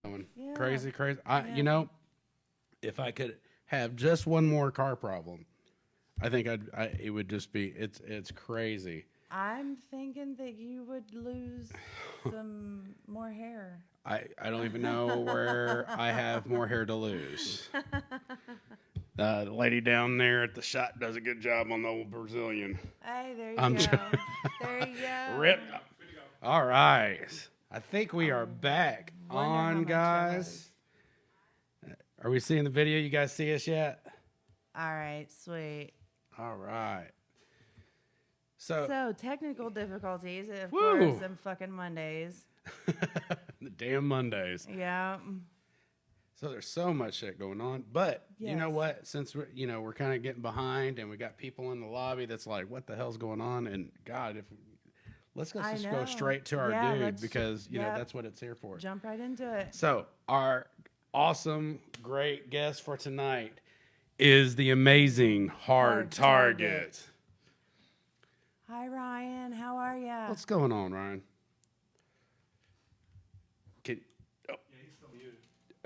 Yeah. Crazy. Yeah. You know, if I could have just one more car problem, I think it would just be it's crazy. I'm thinking that you would lose some more hair. I don't even know where I have more hair to lose. The lady down there at the shot does a good job on the old Brazilian. Hey, there you I'm go. just There you go. rip. All right, I think we are back Wonder how on, much that guys. Are we seeing the video? You guys see us yet? All right, sweet. All right. So So technical difficulties, of Woo. course, them fucking Mondays. the damn Mondays. Yeah. So there's so much shit going on, but you know Yes. what? Since we're kind of getting behind, and we got people in the lobby that's like, "What the hell's going on?" And God, let's just go know. straight to our Yeah, dude let's because you know yep. that's what it's here for. Jump right into it. So our awesome, great guest for tonight is the amazing Hard Target. Hi, Ryan. How are ya? What's going on, Ryan?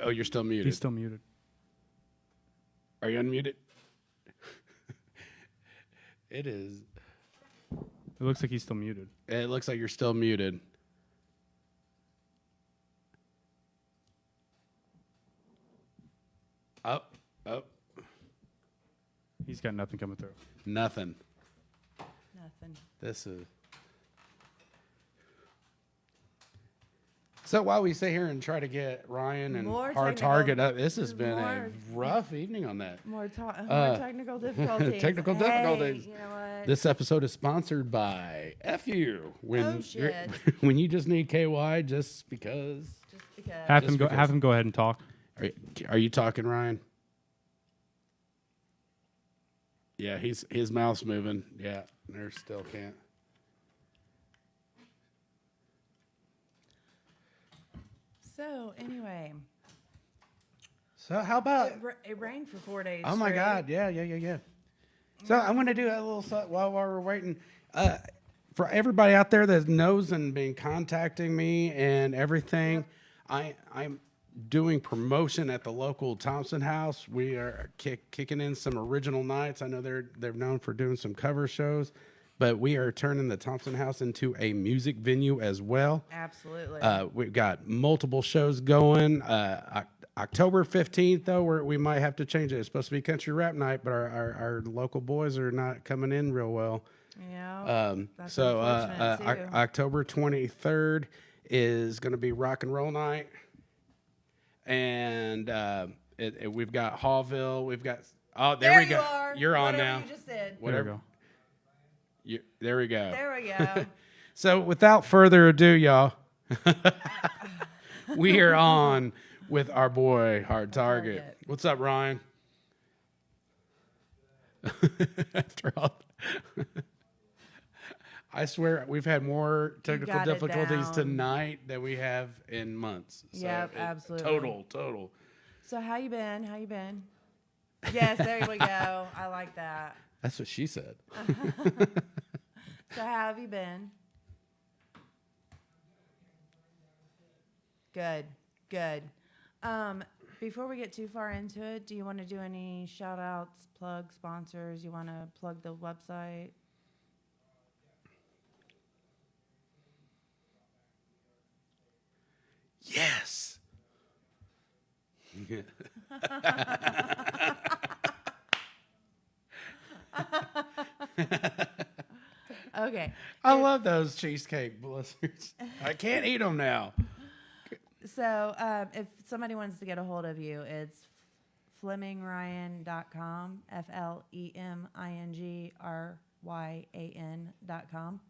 Oh, you're still muted. He's still muted. Are you unmuted? It is. It looks like he's still muted. It looks like you're still muted. Up. He's got nothing coming through. Nothing. Nothing. This is. So while we sit here and try to get Ryan and More Hard technical- Target up, this has been a more- rough evening on that. More technical difficulties. Technical difficulties. Hey, you know what? This episode is sponsored by FU. Oh, shit. When you just need KY just because. Just because. Have Just him go. because. Have him go ahead and talk. Are you talking, Ryan? Yeah, his mouth's moving. Yeah, there still can't. So anyway, So how about? it rained for 4 days. Oh my straight. God! Yeah. So I'm going to do a little while we're waiting. For everybody out there that knows and been contacting me and everything, I'm doing promotion at the local Thompson House. We are kicking in some original nights. I know they're known for doing some cover shows, but we are turning the Thompson House into a music venue as well. Absolutely. We've got multiple shows going. October 15th, though, we might have to change it. It's supposed to be country rap night, but our local boys are not coming in real well. Yeah. That's So unfortunate, too. October 23rd is going to be rock and roll night. And we've got Hallville. We've got... Oh, there we go. You are. You're on Whatever now. You just did. Whatever. There we go. There we go. So without further ado, y'all, we are on with our boy, Hard Target. Target. What's up, Ryan? After all, I swear we've had more technical got it difficulties down. tonight than we have in months. So Yep, absolutely. Total. So how you been? Yes, there we go. I like that. That's what she said. So how have you been? Good. Before we get too far into it, do you want to do any shout outs, plug sponsors? You want to plug the website? Yes. Okay. I love those cheesecake blizzards. I can't eat them now. So if somebody wants to get a hold of you, it's FlemingRyan.com, FlemingRyan.com.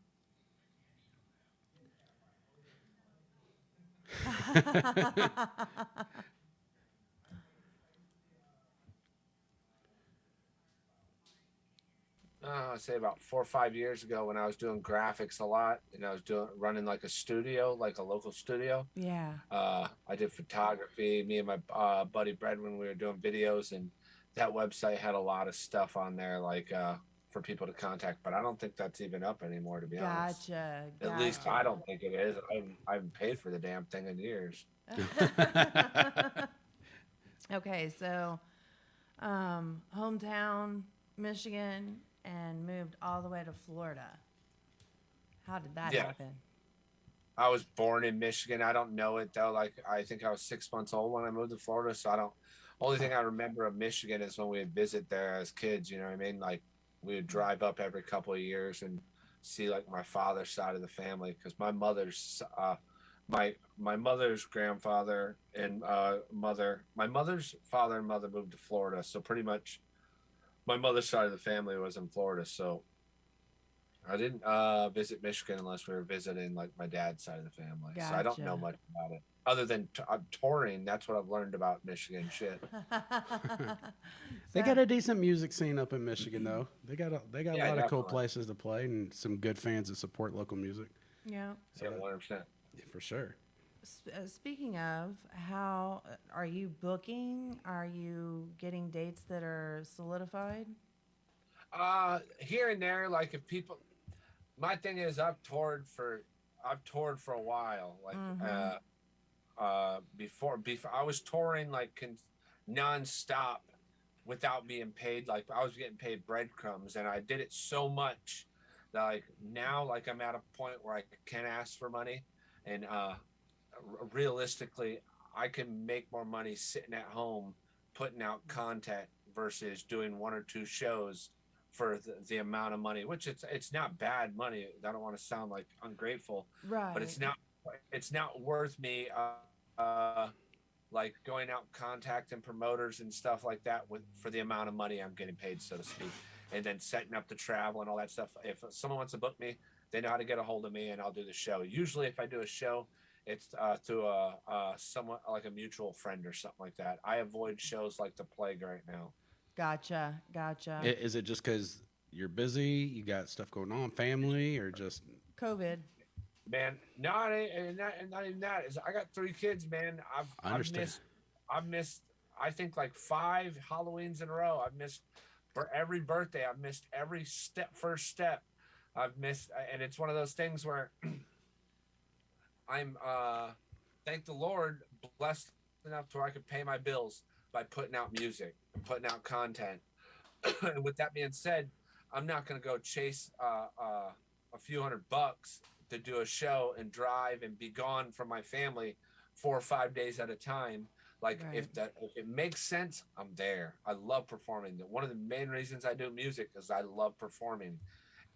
I'd say about 4 or 5 years ago when I was doing graphics a lot and I was running like a studio, like a local studio. Yeah. I did photography. Me and my buddy Bredwin, we were doing videos, and that website had a lot of stuff on there, like for people to contact. But I don't think that's even up anymore, to be honest. Gotcha. At least I don't think it is. I haven't paid for the damn thing in years. Okay, so hometown, Michigan, and moved all the way to Florida. How did that Yeah, happen? I was born in Michigan. I don't know it though. Like I think I was 6 months old when I moved to Florida, so I don't. Only thing I remember of Michigan is when we would visit there as kids. You know what I mean? Like we would drive up every couple of years and see like my father's side of the family because my mother's grandfather and my mother's father and mother moved to Florida, so pretty much my mother's side of the family was in Florida. So I didn't visit Michigan unless we were visiting like my dad's side of the family. So I don't know Gotcha. much about it other than touring. That's what I've learned about Michigan shit. They So, got a decent music scene up in Michigan, though. They got a Yeah, lot of cool definitely. places to play and some good fans that support local music. yeah. So Yeah, that, 100%. yeah, for sure. Speaking of, how are you booking? Are you getting dates that are solidified? Here and there, like if people, my thing is I've toured for a while. Like Mm-hmm. before I was touring like nonstop without being paid. Like I was getting paid breadcrumbs, and I did it so much that like now like I'm at a point where I can ask for money, and realistically, I can make more money sitting at home putting out content versus doing one or two shows for the amount of money, which it's not bad money. I don't want to sound like ungrateful, but Right. it's not worth me like going out contacting promoters and stuff like that with for the amount of money I'm getting paid, so to speak, and then setting up the travel and all that stuff. If someone wants to book me, they know how to get a hold of me, and I'll do the show. Usually, if I do a show, it's through someone like a mutual friend or something like that. I avoid shows like the plague right now. Gotcha. Gotcha. Is it just because you're busy, you got stuff going on, family, or just COVID. Man, not even that. Is I got 3 kids, man. I I've understand? missed I've missed I think like 5 Halloweens in a row. I've missed for every birthday. I've missed every first step. I've missed, and it's one of those things where I'm thank the Lord blessed enough to where I could pay my bills by putting out music and putting out content. And with that being said, I'm not going to go chase a few $100 to do a show and drive and be gone from my family 4 or 5 days at a time. Like Right. if it makes sense, I'm there. I love performing. One of the main reasons I do music is I love performing.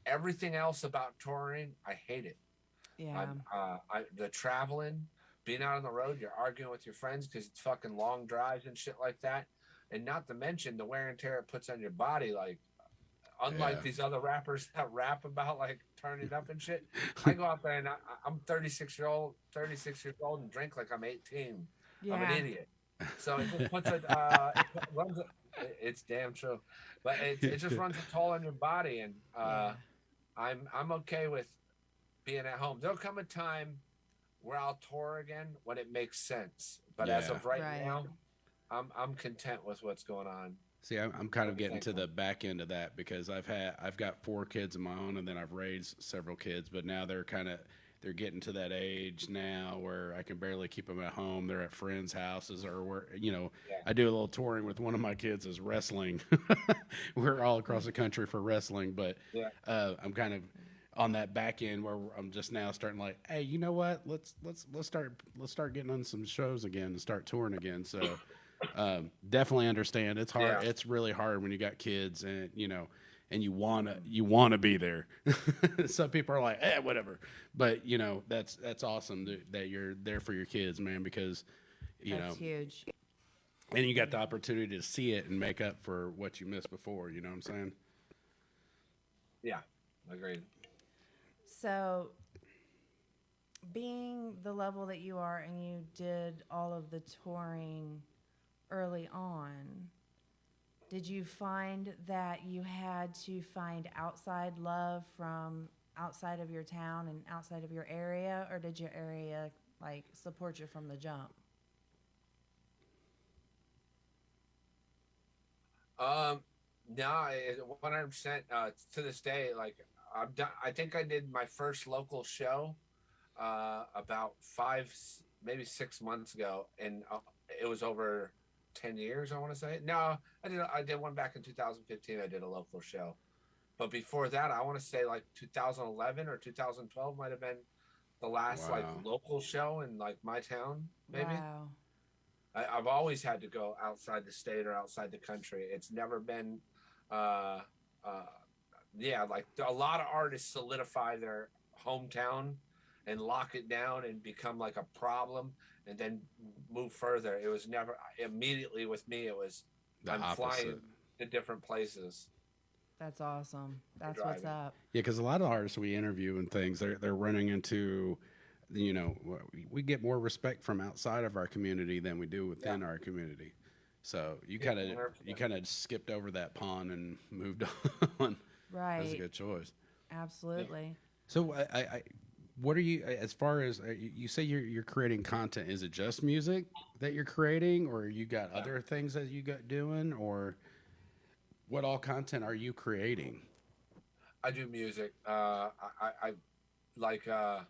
Everything else about touring, I hate it. Yeah. The traveling, being out on the road, you're arguing with your friends because it's fucking long drives and shit like that, and not to mention the wear and tear it puts on your body. Like unlike Yeah. these other rappers that rap about like turning up and shit, I go out there and I'm 36 years old and drink like I'm 18. I'm an Yeah. idiot. So it just puts it's damn true, but it just runs a toll on your body, and Yeah. I'm okay with being at home. There'll come a time where I'll tour again when it makes sense. But as Yeah. of right Right. now, I'm content with what's going on. See, I'm kind of I'm getting to thankful. the back end of that because I've got 4 kids of my own, and then I've raised several kids, but now they're getting to that age now where I can barely keep them at home. They're at friends' houses, or where Yeah, I do a little touring with one of my kids is wrestling. We're all across the country for wrestling, but yeah, I'm kind of on that back end where I'm just now starting like, hey, you know what? Let's start getting on some shows again and start touring again. So definitely understand. It's hard. yeah, It's really hard when you got kids and and you wanna be there. Some people are like, whatever. But that's awesome that you're there for your kids, man, because you That's know, huge. and you got the opportunity to see it and make up for what you missed before. You know what I'm saying? yeah. Agreed. So, being the level that you are and you did all of the touring early on, did you find that you had to find outside love from outside of your town and outside of your area, or did your area like support you from the jump? Um, no, 100%. To this day, like I've done. I think I did my first local show about maybe 6 months ago, and it was over 10 years. I want to say. No, I did one back in 2015. I did a local show, but before that, I want to say like 2011 or 2012 might have been the last like Wow. local show in like my town. Maybe. Wow. I've always had to go outside the state or outside the country. It's never been, uh, uh, yeah, like a lot of artists solidify their hometown and lock it down and become like a problem and then move further. It was never immediately with me. It was The I'm flying opposite. to different places. That's awesome. That's what's driving. up. Yeah, because a lot of artists we interview and things, they're running into, you know, we get more respect from outside of our community than we do within our community. So you Yeah, kind of 100%. skipped over that pond and moved on. That's a Right. good choice. Absolutely. So what are you as far as you say you're creating content? Is it just music that you're creating, or you got other things that you got doing, or what all content are you creating? I do music. I like a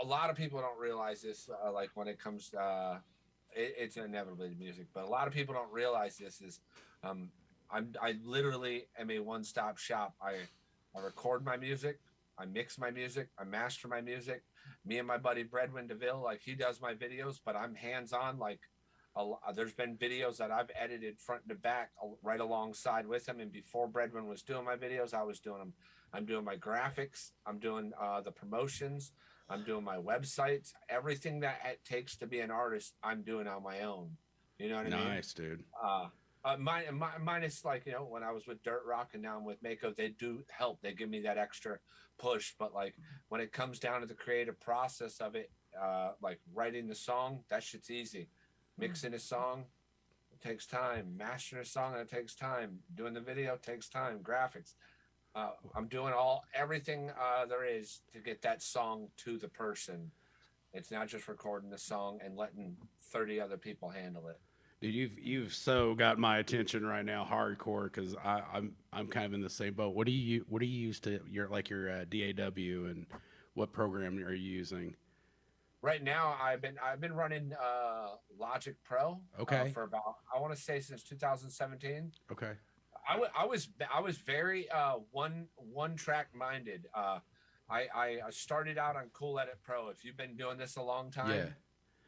lot of people don't realize this. Like when it comes to it's inevitably music, but a lot of people don't realize this is um, I literally am a one-stop shop. I record my music, I mix my music, I master my music. Me and my buddy Bredwin DeVille, like he does my videos, but I'm hands-on. Like there's been videos that I've edited front to back right alongside with him. And before Bredwin was doing my videos, I was doing them. I'm doing my graphics. I'm doing the promotions. I'm doing my websites. Everything that it takes to be an artist, I'm doing on my own. You know what I mean? Nice, dude. Mine is like, you know, when I was with Dirt Rock and now I'm with Mako, they do help. They give me that extra push. But like when it comes down to the creative process of it, like writing the song, that shit's easy. Mixing a song, it takes time. Mastering a song, it takes time. Doing the video takes time. Graphics. I'm doing everything there is to get that song to the person. It's not just recording the song and letting 30 other people handle it. Dude, you've so got my attention right now, hardcore, because I'm kind of in the same boat. What do you use to your DAW, and what program are you using? Right now, I've been running Logic Pro Okay. for about, I want to say, since 2017. Okay. I was very one track minded. I started out on Cool Edit Pro. If you've been doing this a long time, Yeah.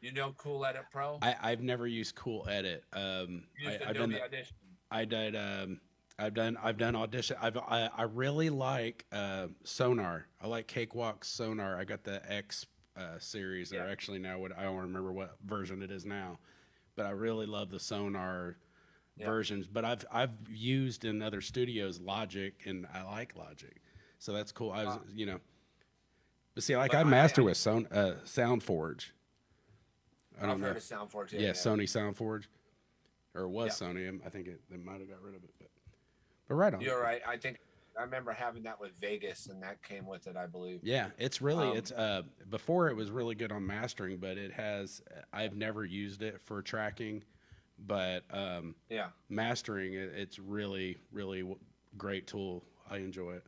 you know Cool Edit Pro. I've never used Cool Edit. Used I've done Adobe Audition. I did. I've done audition. I really like Sonar. I like Cakewalk Sonar. I got the X series. Or Yeah. actually now I don't remember what version it is now, but I really love the Sonar versions. But I've used in other studios Logic, and I like Logic, so that's cool. I was but see, like I master with SoundForge. I don't I've know. heard of SoundForge. Yeah, Sony SoundForge, or it was Sony. I think they might have got rid of it, but right on. You're right. I remember having that with Vegas, and that came with it, I believe. Yeah, it's really it's before it was really good on mastering, but it has I've never used it for tracking, but mastering it's really great tool. I enjoy it.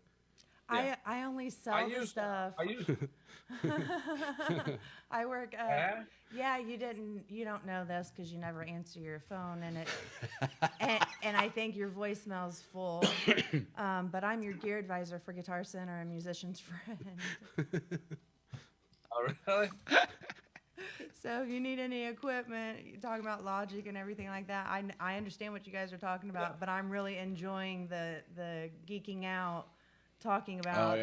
Yeah. I only sell the stuff. I use I work. Yeah? Yeah, you don't know this because you never answer your phone, and and I think your voicemail's full. But I'm your gear advisor for Guitar Center and Musician's Friend. Oh, really? So if you need any equipment, you're talking about Logic and everything like that. I understand what you guys are talking about, but I'm really enjoying the geeking out, talking about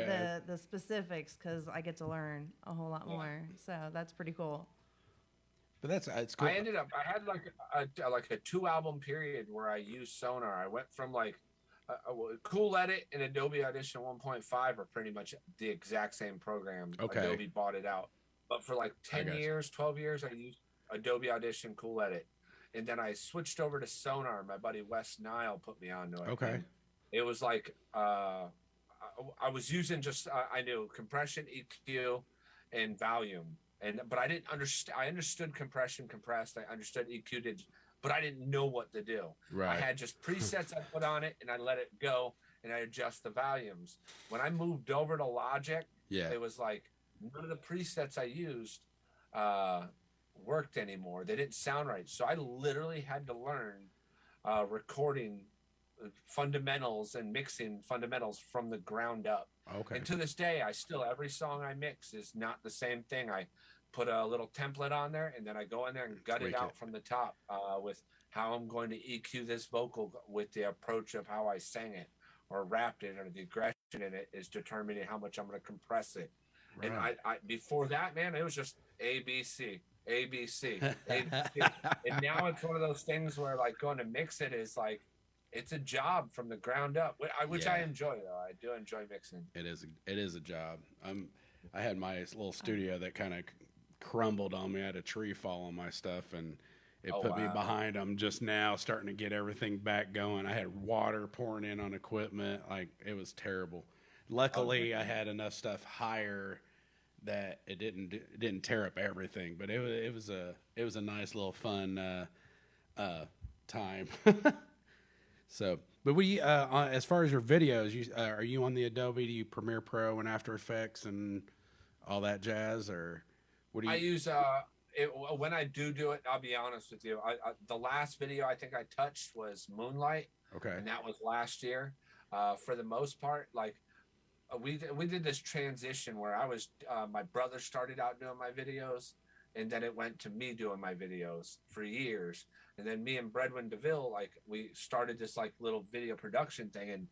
the specifics because I get to learn a whole lot more. So that's pretty cool. But it's cool. I had like a 2 album period where I used Sonar. I went from like Cool Edit and Adobe Audition 1.5 are pretty much the exact same program. Okay. Adobe bought it out. But for like 10 years, 12 years, I used Adobe Audition, Cool Edit. And then I switched over to Sonar. My buddy Wes Nile put me onto it. Okay. And it was like I was using just I knew compression, EQ, and volume. But I didn't understand. I understood compression, compressed. I understood EQ, but I didn't know what to do. Right. I had just presets I put on it, and I let it go, and I adjust the volumes. When I moved over to Logic, it was like none of the presets I used worked anymore. They didn't sound right. So I literally had to learn recording fundamentals and mixing fundamentals from the ground up. Okay. And to this day, I still, every song I mix is not the same thing. I put a little template on there, and then I go in there and gut Tweak it out it. from the top with how I'm going to EQ this vocal with the approach of how I sang it or rapped it, or the aggression in it is determining how much I'm going to compress it. And Right. I before that, man, it was just A, B, C, A, B, C, A, B, C. And now it's one of those things where like going to mix it is like, it's a job from the ground up, which I Yeah. enjoy though. I do enjoy mixing. It is a job. I had my little studio that kind of crumbled on me. I had a tree fall on my stuff, and it Oh, put me wow. behind. I'm just now starting to get everything back going. I had water pouring in on equipment. Like, it was terrible. Luckily, I had enough stuff higher that it didn't tear up everything, but it was a nice little fun time. So, but as far as your videos, are you on the Adobe? Do you Premiere Pro and After Effects and all that jazz, or what do you? I use when I do it. I'll be honest with you. The last video I think I touched was Moonlight, Okay. and that was last year. For the most part, like we did this transition where I was my brother started out doing my videos, and then it went to me doing my videos for years. And then me and Bredwin DeVille, like we started this like little video production thing, and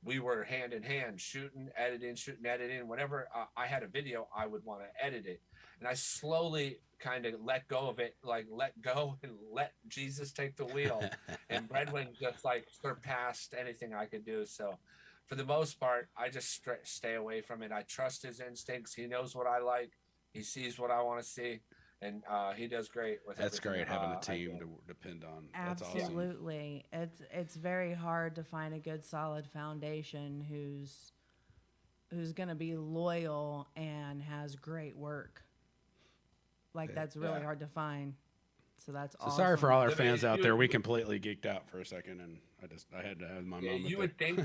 we were hand in hand shooting, editing. Whenever I had a video, I would want to edit it. And I slowly kind of let go of it, like let go and let Jesus take the wheel. And Bredwin just like surpassed anything I could do. So for the most part, I just stay away from it. I trust his instincts. He knows what I like. He sees what I want to see. And he does great with That's everything, great having a team to depend on. That's awesome. Absolutely. It's very hard to find a good solid foundation who's going to be loyal and has great work. Like that's really hard to find. So that's awesome. Sorry for all our fans out there. We completely geeked out for a second, and I had to have my moment. You would think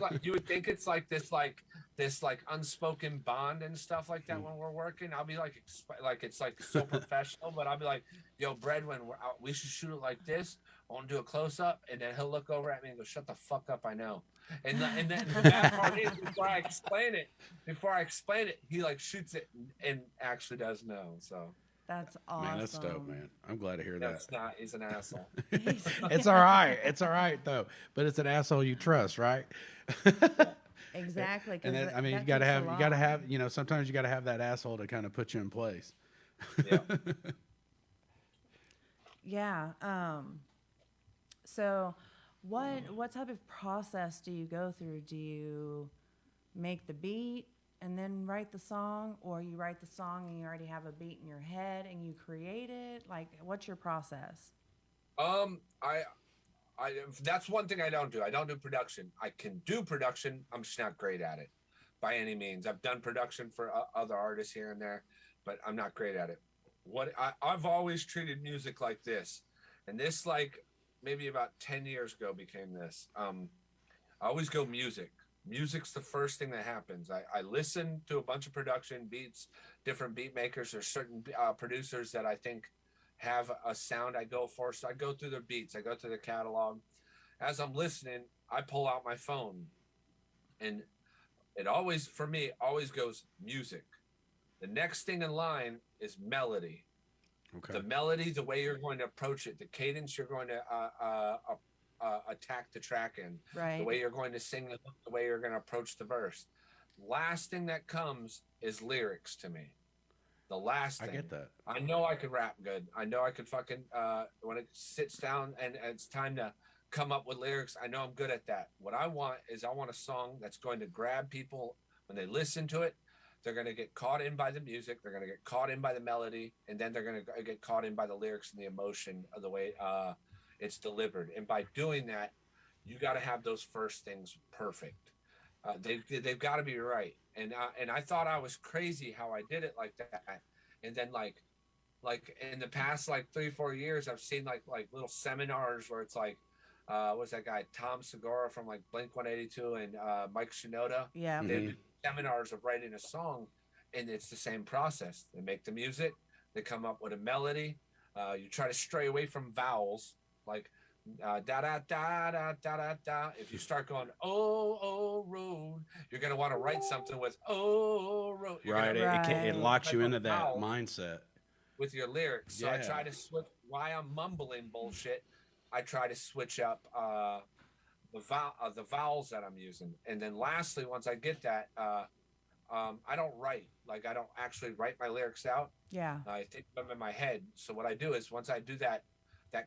it's like this unspoken bond and stuff like that when we're working. I'll be like it's like so professional, but I'll be like, yo, Bredwin, we should shoot it like this. I want to do a close up, and then he'll look over at me and go, "Shut the fuck up, I know." And then the bad part is before I explain it, he like shoots it and actually does know. So. That's awesome. Man, that's dope, man. I'm glad to hear that. That's not. He's an asshole. It's all right. It's all right though. But it's an asshole you trust, right? Exactly. And then, I mean, you gotta have. Sometimes you gotta have that asshole to kind of put you in place. Yeah. Yeah. So, what type of process do you go through? Do you make the beat and then write the song, or you write the song and you already have a beat in your head and you create it? Like, what's your process? That's one thing I don't do. I don't do production. I can do production. I'm just not great at it by any means. I've done production for other artists here and there, but I'm not great at it. I've always treated music like this, and this like maybe about 10 years ago became this. I always go music. Music's the first thing that happens. I listen to a bunch of production beats, different beat makers or certain producers that I think have a sound I go for. So I go through their beats. I go through their catalog. As I'm listening, I pull out my phone, and it always, for me, always goes music. The next thing in line is melody. Okay. The melody, the way you're going to approach it, the cadence you're going to attack the track in, Right. the way you're going to sing, the way you're going to approach the verse. Last thing that comes is lyrics to me. The last thing. I get that. I know I could rap good. I know I could fucking when it sits down and it's time to come up with lyrics, I know I'm good at that. What I want is I want a song that's going to grab people when they listen to it. They're going to get caught in by the music. They're going to get caught in by the melody, and then they're going to get caught in by the lyrics and the emotion of the way it's delivered. And by doing that, you got to have those first things perfect. They've got to be right. And I thought I was crazy how I did it like that. And then like in the past like 3-4 years, I've seen like little seminars where it's like what's that guy Tom Segura from like Blink-182 and Mike Shinoda. Yeah. They do seminars of writing a song, and it's the same process. They make the music, they come up with a melody, You try to stray away from vowels, like da da da da da da da. If you start going oh road, you're gonna want to write something with oh road. You're Right. gonna It Right. locks type you of into that vowel mindset. with your lyrics. So I Yeah. try to switch. Why I'm mumbling bullshit, I try to switch up the vowels that I'm using. And then lastly, once I get that, I don't write. Like I don't actually write my lyrics out. Yeah. I think them in my head. So what I do is once I do that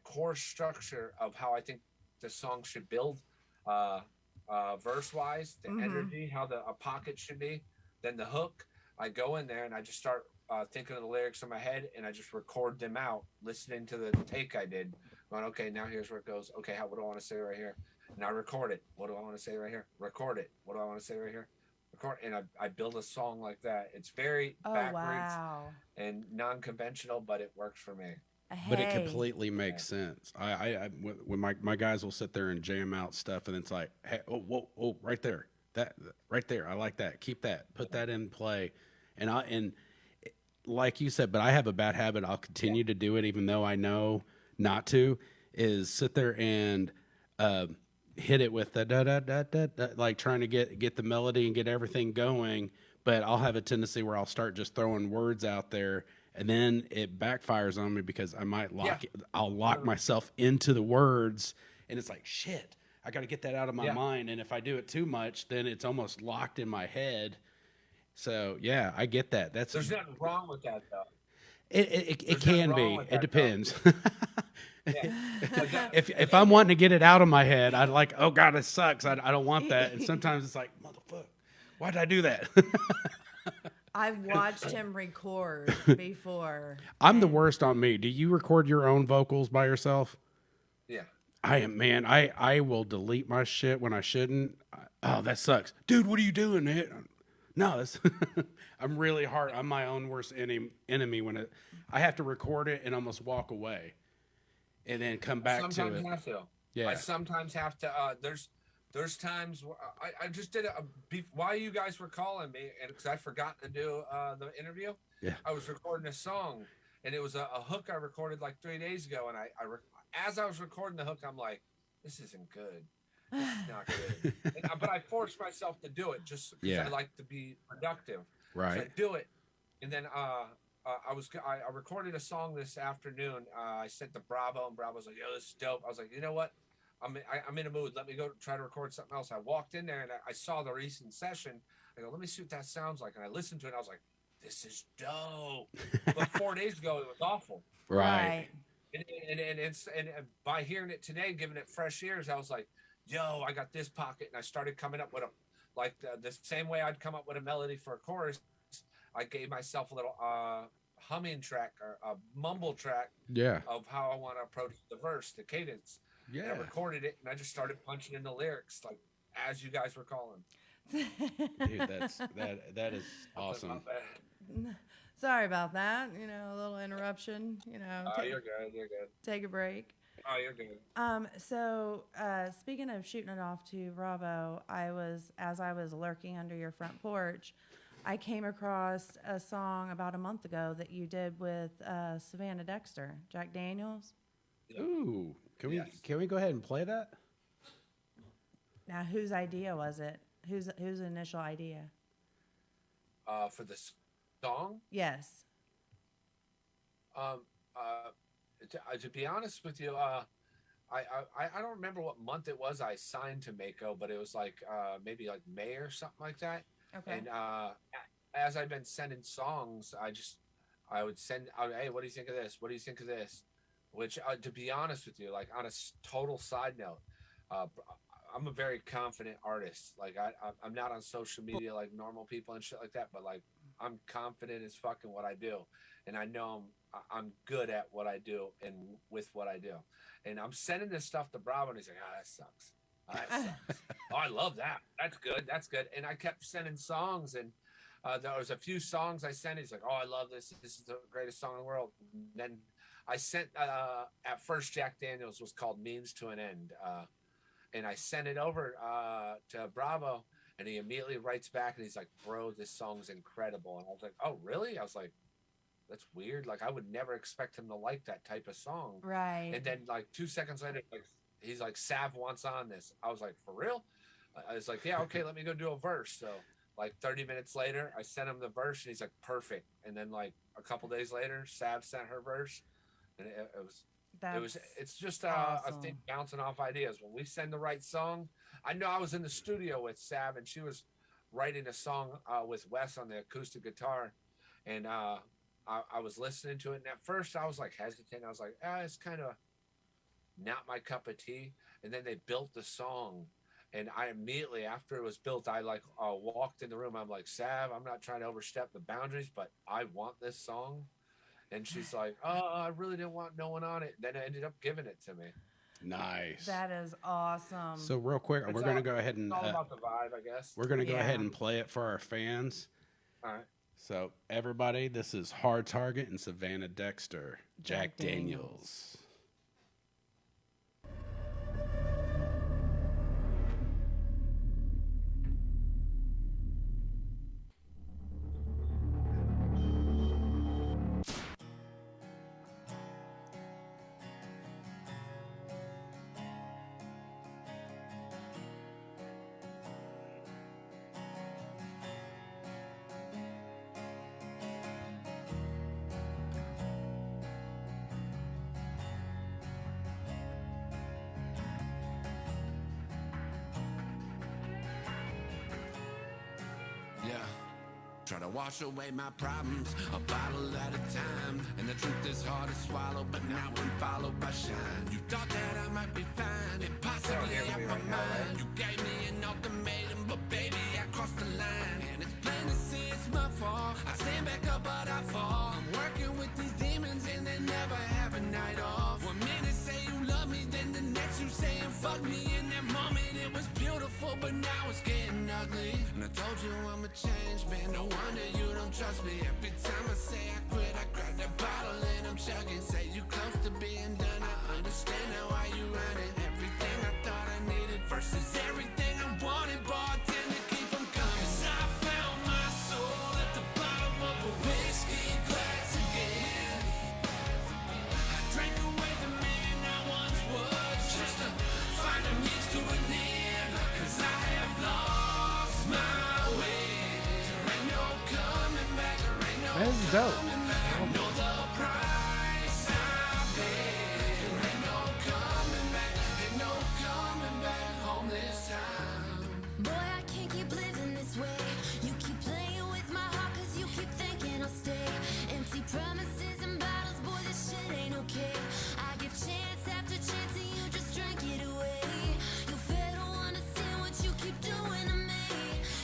core structure of how I think the song should build, verse wise, the energy, how a pocket should be, then the hook. I go in there and I just start thinking of the lyrics in my head, and I just record them out, listening to the take I did. Going, okay, now here's where it goes. Okay, what do I want to say right here? And I record it. What do I want to say right here? Record it. What do I want to say right here? Record. And I build a song like that. It's very Oh, backwards wow. and non-conventional, but it works for me. But it Hey. completely makes sense. When my guys will sit there and jam out stuff, and it's like, hey, oh, right there, that right there, I like that. Keep that, put that in play, and like you said, but I have a bad habit. I'll continue to do it, even though I know not to. Is sit there and hit it with the da da da da da, like trying to get the melody and get everything going. But I'll have a tendency where I'll start just throwing words out there, and then it backfires on me because I might I'll lock myself into the words, and it's like, shit, I got to get that out of my mind. And if I do it too much, then it's almost locked in my head. So yeah, I get that. There's nothing wrong with that though. It can be. It depends. Yeah. If I'm wanting to get it out of my head, I'd like, oh God, it sucks. I don't want that. And sometimes it's like, motherfucker, why did I do that? I've watched him record before. I'm the worst on me. Do you record your own vocals by yourself? Yeah. I am, man. I will delete my shit when I shouldn't. Oh, that sucks, dude. What are you doing, man? No, that's I'm really hard. I'm my own worst enemy when I have to record it and almost walk away, and then come back Sometimes to it. have to. Yeah. I sometimes have to. There's times where I just did while you guys were calling me, and because I forgot to do the interview. Yeah. I was recording a song, and it was a hook I recorded like 3 days ago, and as I was recording the hook, I'm like, this isn't good. It's not good. But I forced myself to do it just because I like to be productive. Right. So I do it, and then I recorded a song this afternoon. I sent to Bravo, and Bravo's like, "Yo, this is dope." I was like, "You know what? I'm in a mood. Let me go try to record something else." I walked in there and I saw the recent session. I go, "Let me see what that sounds like." And I listened to it. And I was like, "This is dope." But 4 days ago, it was awful. Right. And by hearing it today, giving it fresh ears, I was like, yo, I got this pocket. And I started coming up with the same way I'd come up with a melody for a chorus. I gave myself a little humming track or a mumble track of how I want to approach the verse, the cadence. Yeah. And I recorded it, and I just started punching in the lyrics like as you guys were calling. Dude, that is awesome. Sorry about that. A little interruption. You're good. You're good. Take a break. Oh, you're good. So speaking of shooting it off to Bravo, as I was lurking under your front porch, I came across a song about a month ago that you did with Savannah Dexter, Jack Daniels. Ooh, can we go ahead and play that? Now, whose idea was it? Whose initial idea? For the song? Yes. To be honest with you, I don't remember what month it was I signed to Mako, but it was like maybe like May or something like that. Okay. And as I've been sending songs, I would send out, hey, what do you think of this? What do you think of this? Which, to be honest with you, like on a total side note, I'm a very confident artist. Like I'm not on social media like normal people and shit like that, but like I'm confident as fuck in what I do, and I know I'm good at what I do and with what I do. And I'm sending this stuff to Bravo, and he's like, that sucks. Oh, that sucks. Oh, I love that. That's good. That's good. And I kept sending songs, and there was a few songs I sent. He's like, oh, I love this. This is the greatest song in the world. And then I sent, at first, Jack Daniels was called Means to an End. And I sent it over to Bravo, and he immediately writes back, and he's like, bro, this song's incredible. And I was like, oh, really? I was like, that's weird. Like I would never expect him to like that type of song. Right. And then like 2 seconds later, like he's like, Sav wants on this. I was like, for real? I was like, yeah, okay, let me go do a verse. So like 30 minutes later, I sent him the verse, and he's like, perfect. And then like a couple days later, Sav sent her verse, and it's just a thing awesome. bouncing off ideas. When we send the right song, I know I was in the studio with Sav, and she was writing a song with Wes on the acoustic guitar, and I was listening to it, and at first I was like hesitant. I was like, it's kind of not my cup of tea. And then they built the song, and I immediately after it was built, I like walked in the room. I'm like, Sav, I'm not trying to overstep the boundaries, but I want this song. And she's like, I really didn't want no one on it. Then I ended up giving it to me. Nice. That is awesome. So real quick, we're going to go ahead and It's all about the vibe, I guess. we're going to go Yeah. ahead and play it for our fans. All right. So everybody, this is Hard Target and Savannah Dexter, Jack Jack Daniels. Yeah. Try to wash away my problems, a bottle at a time. And the truth is hard to swallow, but now when followed by shine. You thought that I might be fine, impossibly out my mind. You gave me an ultimatum, but baby, I crossed the line. And it's plain to see it's my fault. I stand back up, but I fall. I'm working with these demons, and they never have a night off. 1 minute say you love me, then the next you saying fuck me. In that moment it was beautiful, but now it's getting ugly. And I told you I'm a changed man, no wonder you don't trust me. Every time I say I quit, I grab that bottle and I'm chugging. Say you close to being done, I understand now why you running. Everything I thought I needed versus everything I wanted, bartender, keep them coming. 'Cause I found my soul at the bottom of a whiskey glass again. I drank away the man I once was, just to find a means to an end. 'Cause I have lost my way. There ain't no coming back, there ain't no That's dope. coming back. I know the price I paid. There ain't no coming back, ain't no coming back home this time. Boy, I can't keep living this way. You keep playing with my heart 'cause you keep thinking I'll stay. Empty promises and bottles, boy, this shit ain't okay. I give chance after chance and you just drank it away. You fail to understand what you keep doing to me.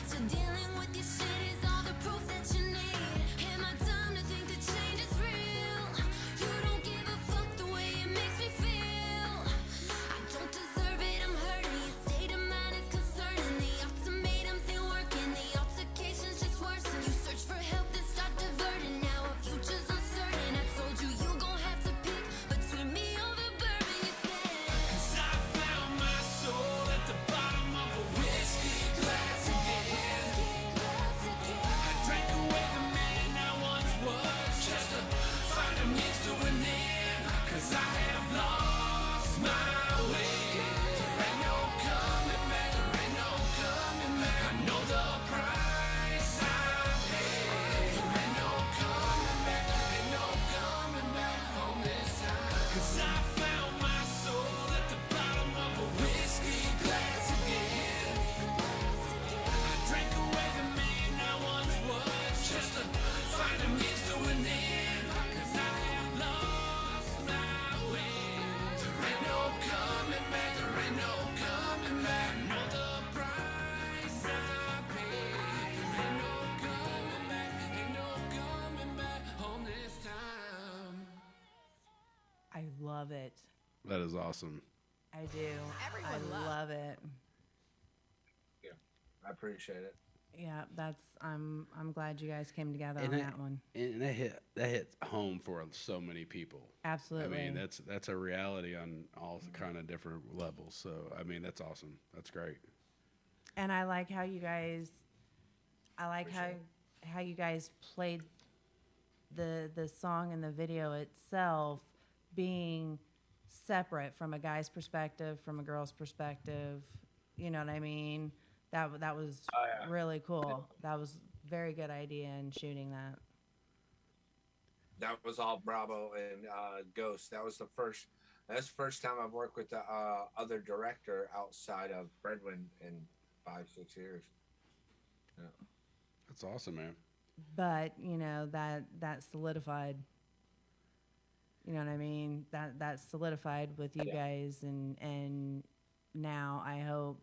So dealing with your shit is all the proof that you need. Am I dumb to think the change is real? You don't give a fuck the way it makes me feel. I don't deserve it, I'm hurting. Your state of mind is concerning. The ultimatums ain't working, the altercations just worsen. You search for help, then start diverting. Now our future's uncertain. I told you you gon' have to pick between me or the bourbon, you said. 'Cause I found my soul at the bottom of a whiskey glass again. I drank away the man I once was, just to find a means to an end. 'Cause I have lost my way. There ain't no coming back, there ain't no coming back. I know the price I paid. There ain't no coming back, ain't no coming back home this time. 'Cause I found my soul at the bottom of a whiskey glass again. I drank away the man I once was, just to find a means to an end. 'Cause I have lost my way. There ain't no coming back, there ain't no coming back. I know the price I paid. There ain't no coming back, ain't no coming back home this time. I love it. That is awesome. I do. I love it. I appreciate it. Yeah, I'm glad you guys came together on And that one. And that hit home for so many people. Absolutely. I mean, that's a reality on all kind of different levels. So I mean, that's awesome. That's great. And I like how you guys, how you guys played the song and the video itself being separate from a guy's perspective, from a girl's perspective. You know what I mean? That was yeah. really cool. That was very good idea in shooting that. That was all Bravo and Ghost. That's the first time I've worked with the other director outside of Bredwin in 5-6 years. Yeah. That's awesome, man. But you know that solidified. You know what I mean? That solidified with you guys, and now I hope,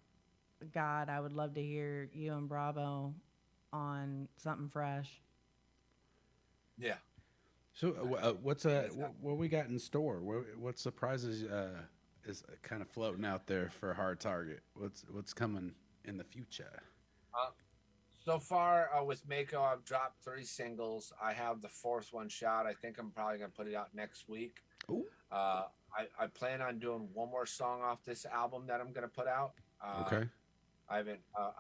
God, I would love to hear you and Bravo on something fresh. Yeah. So, what we got in store? What surprises is kind of floating out there for Hard Target? What's coming in the future? So far with Mako, I've dropped 3 singles. I have the 4th one shot. I think I'm probably gonna put it out next week. Ooh. I plan on doing one more song off this album that I'm gonna put out. Okay. I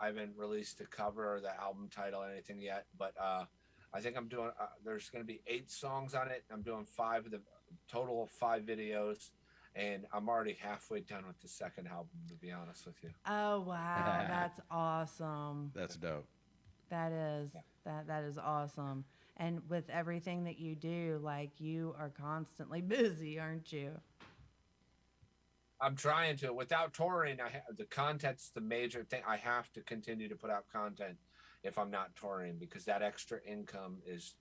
haven't released the cover or the album title or anything yet, but I think I'm doing. There's gonna be 8 songs on it. I'm doing 5 of the total of 5 videos. And I'm already halfway done with the 2nd album, to be honest with you. Oh wow, that's awesome. That's dope. That is that is awesome. And with everything that you do, like, you are constantly busy, aren't you? I'm trying to. Without touring, the content's the major thing. I have to continue to put out content if I'm not touring, because that extra income is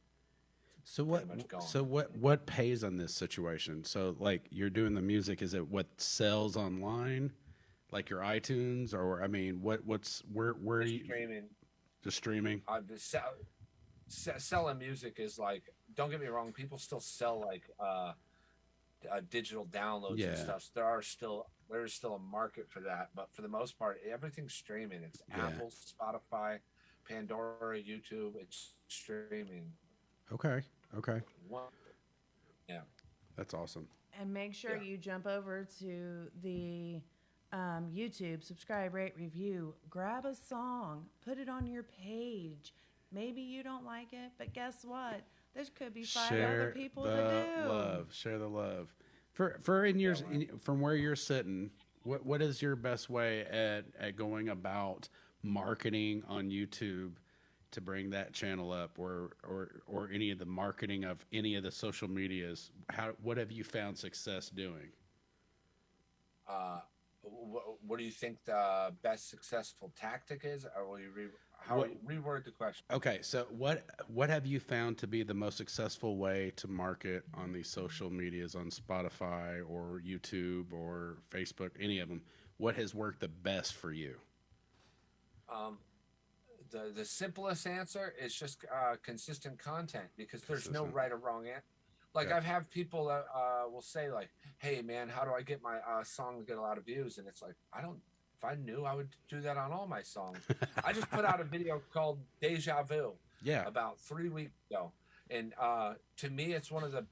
So pretty much gone. what pays on this situation? So like you're doing the music, is it what sells online, like your iTunes, or I mean, where are you streaming? just streaming? Selling music is like, don't get me wrong, people still sell like digital downloads and stuff. So there's still a market for that, but for the most part, everything's streaming. It's Apple, Spotify, Pandora, YouTube. It's streaming. Okay. Yeah. That's awesome. And make sure you jump over to the YouTube, subscribe, rate, review, grab a song, put it on your page. Maybe you don't like it, but guess what? There could be 5 other people that do. Share the love. From where you're sitting, what is your best way at going about marketing on YouTube to bring that channel up, or any of the marketing of any of the social medias? What have you found success doing? What do you think the best successful tactic is, or will you reword the question? Okay, so what have you found to be the most successful way to market on these social medias, on Spotify or YouTube or Facebook, any of them? What has worked the best for you? The simplest answer is just consistent content, because there's no right or wrong answer. Like, I've had people that will say like, "Hey man, how do I get my song to get a lot of views?" And it's like, if I knew, I would do that on all my songs. I just put out a video called Deja Vu about 3 weeks ago. And to me, it's one of the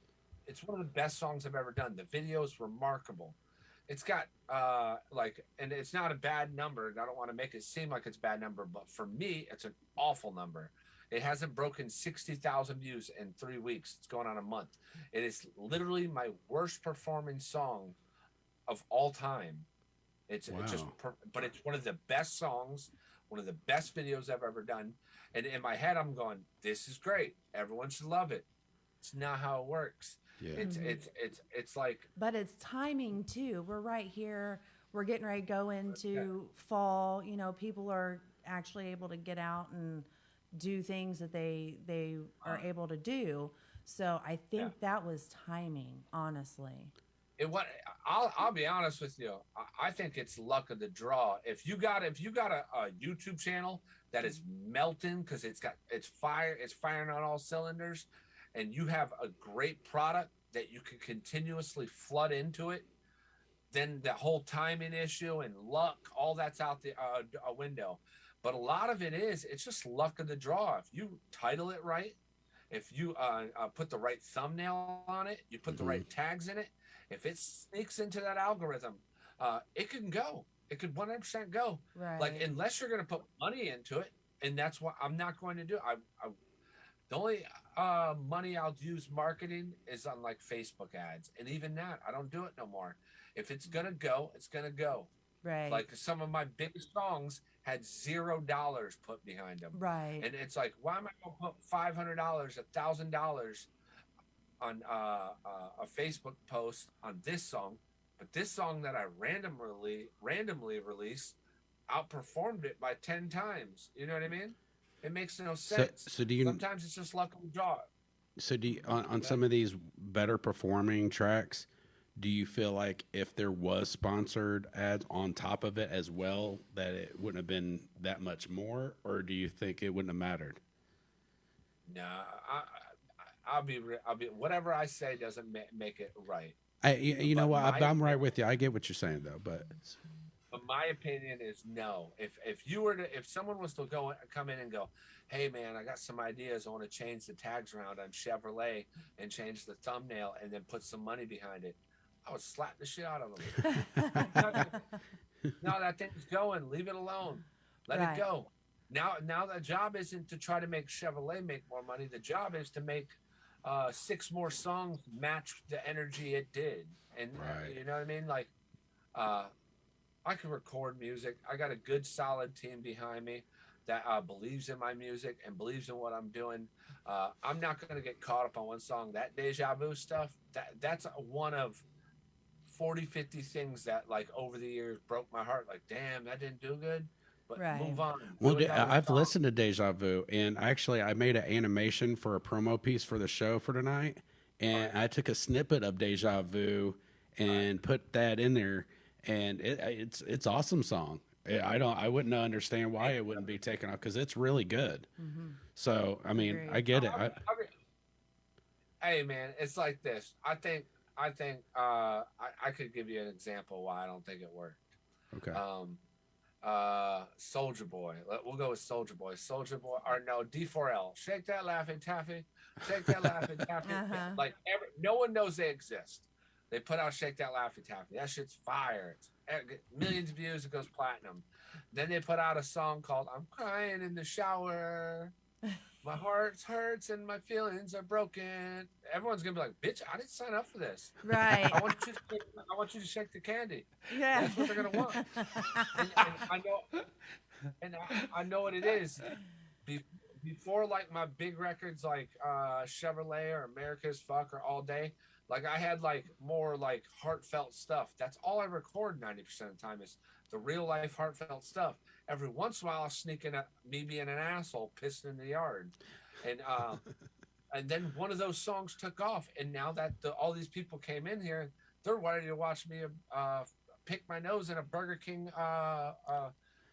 best songs I've ever done. The video is remarkable. It's got and it's not a bad number, and I don't want to make it seem like it's a bad number, but for me, it's an awful number. It hasn't broken 60,000 views in 3 weeks. It's going on a month. It is literally my worst performing song of all time. But it's one of the best songs, one of the best videos I've ever done. And in my head, I'm going, this is great. Everyone should love it. It's not how it works. Yeah. It's like, but it's timing too. We're right here. We're getting ready to go into fall. You know, people are actually able to get out and do things that they are able to do. So I think that was timing, honestly. I'll be honest with you. I think it's luck of the draw. If you got a YouTube channel that is melting because it's firing on all cylinders, and you have a great product that you can continuously flood into it, then the whole timing issue and luck, all that's out the a window. But a lot of it's just luck of the draw. If you title it right, if you put the right thumbnail on it, you put the right tags in it, if it sneaks into that algorithm, it can go. It could 100% go. Right. Like, unless you're going to put money into it, and that's what I'm not going to do. The only money I'll use marketing is on like Facebook ads, and even that I don't do it no more. If it's gonna go, it's gonna go. Right. Like some of my biggest songs had $0 put behind them, Right. and it's like, why am I gonna put $500, $1,000 on a Facebook post on this song, but this song that I randomly released outperformed it by 10 times. You know what I mean? It makes no sense. So do you? Sometimes it's just luck of the draw. So do you, on some of these better performing tracks, do you feel like if there was sponsored ads on top of it as well, that it wouldn't have been that much more, or do you think it wouldn't have mattered? No, I'll be whatever I say doesn't make it right. You know But what? my I'm right with you. I get what you're saying though, but my opinion is no. If someone was to come in and go, hey man, I got some ideas. I want to change the tags around on Chevrolet and change the thumbnail and then put some money behind it, I would slap the shit out of them. No, that thing's going. Leave it alone. Let Right. it go. Now the job isn't to try to make Chevrolet make more money. The job is to make 6 more songs match the energy it did. And Right. you know what I mean? Like, I can record music. I got a good, solid team behind me that believes in my music and believes in what I'm doing. I'm not going to get caught up on one song. That Deja Vu stuff, that's one of 40, 50 things that, like, over the years broke my heart. Like, damn, that didn't do good. But Right. move on. well, Do another I've song. listened to Deja Vu, and actually, I made an animation for a promo piece for the show for tonight, and I took a snippet of Deja Vu and put that in there, and it's awesome song. I wouldn't understand why it wouldn't be taken off because it's really good. So I mean, Agreed. I get it. Hey man, it's like this. I think I could give you an example why I don't think it worked. Okay. Soldier Boy. We'll go with Soldier Boy. Soldier Boy, or no, D4L. Shake that Laffy Taffy. Shake that Laffy Taffy. Uh-huh. Like no one knows they exist. They put out Shake That Laffy Taffy. That shit's fire. It's millions of views. It goes platinum. Then they put out a song called "I'm Crying in the Shower." My heart hurts and my feelings are broken. Everyone's gonna be like, "Bitch, I didn't sign up for this. Right. I want you to shake the candy." Yeah. That's what they're gonna want. And I know what it is. Before, like, my big records like Chevrolet or America's Fuck or All Day, like, I had like more like heartfelt stuff. That's all I record 90% of the time is the real life heartfelt stuff. Every once in a while I'll sneak in me being an asshole pissing in the yard. And then one of those songs took off, and now that all these people came in here, they're ready to watch me pick my nose in a Burger King